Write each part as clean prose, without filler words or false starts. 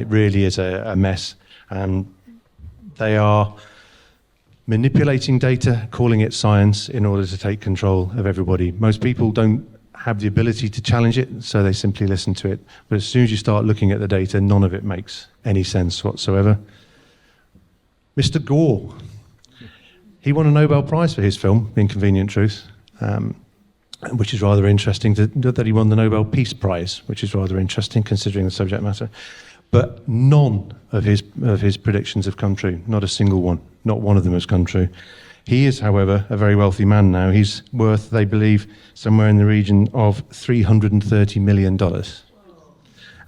It really is a mess. And they are manipulating data, calling it science in order to take control of everybody. Most people don't have the ability to challenge it, so they simply listen to it. But as soon as you start looking at the data, none of it makes any sense whatsoever. Mr. Gore, he won a Nobel Prize for his film, Inconvenient Truth, which is rather interesting, that he won the Nobel Peace Prize, which is rather interesting considering the subject matter. But none of his predictions have come true, not a single one. Not one of them has come true. He is, however, a very wealthy man now. He's worth, they believe, somewhere in the region of $330 million.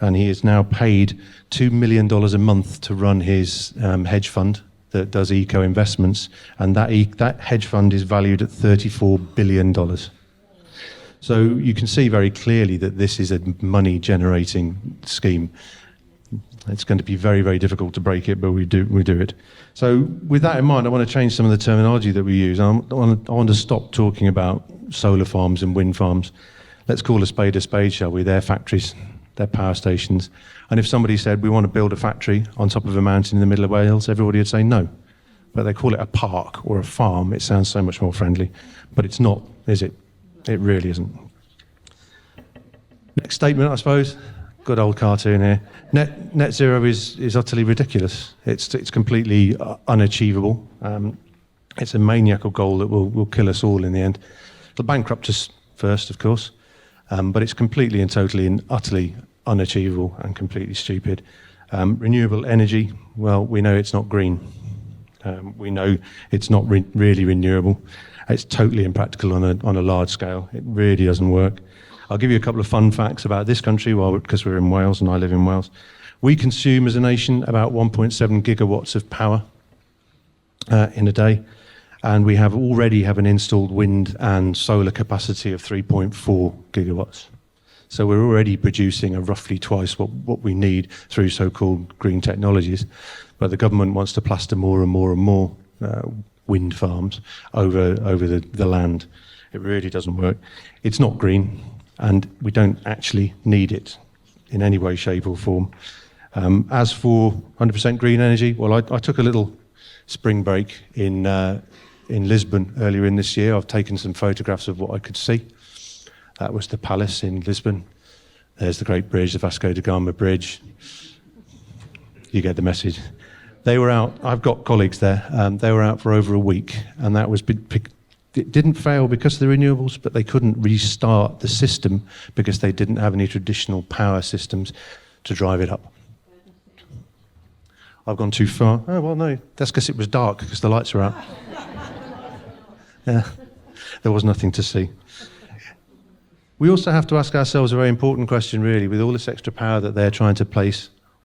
And he is now paid $2 million a month to run his hedge fund that does eco investments. And that hedge fund is valued at $34 billion. So you can see very clearly that this is a money-generating scheme. It's going to be very, very difficult to break it, but we do it. So with that in mind, I want to change some of the terminology that we use. I want to stop talking about solar farms and wind farms. Let's call a spade, shall we? They're factories, they're power stations. And if somebody said, we want to build a factory on top of a mountain in the middle of Wales, everybody would say no. But they call it a park or a farm. It sounds so much more friendly. But it's not, is it? It really isn't. Next statement, I suppose. Good old cartoon here. Net zero is utterly ridiculous. It's completely unachievable. It's a maniacal goal that will kill us all in the end. It'll bankrupt us first, of course, but it's completely and totally and utterly unachievable and completely stupid. Renewable energy, well, we know it's not green. We know it's not really renewable. It's totally impractical on a large scale. It really doesn't work. I'll give you a couple of fun facts about this country, because we're in Wales and I live in Wales. We consume as a nation about 1.7 gigawatts of power in a day, and we already have an installed wind and solar capacity of 3.4 gigawatts. So we're already producing roughly twice what we need through so-called green technologies, but the government wants to plaster more and more and more wind farms over the land. It really doesn't work. It's not green. And we don't actually need it in any way, shape or form. As for 100% green energy, well, I took a little spring break in Lisbon earlier in this year. I've taken some photographs of what I could see. That was the palace in Lisbon. There's the Great Bridge, the Vasco da Gama Bridge. You get the message. They were out, I've got colleagues there, they were out for over a week, and that was it didn't fail because of the renewables, but they couldn't restart the system because they didn't have any traditional power systems to drive it up. I've gone too far. Oh, well, no, that's because it was dark, because the lights were out. Yeah, there was nothing to see. We also have to ask ourselves a very important question, really, with all this extra power that they're trying to place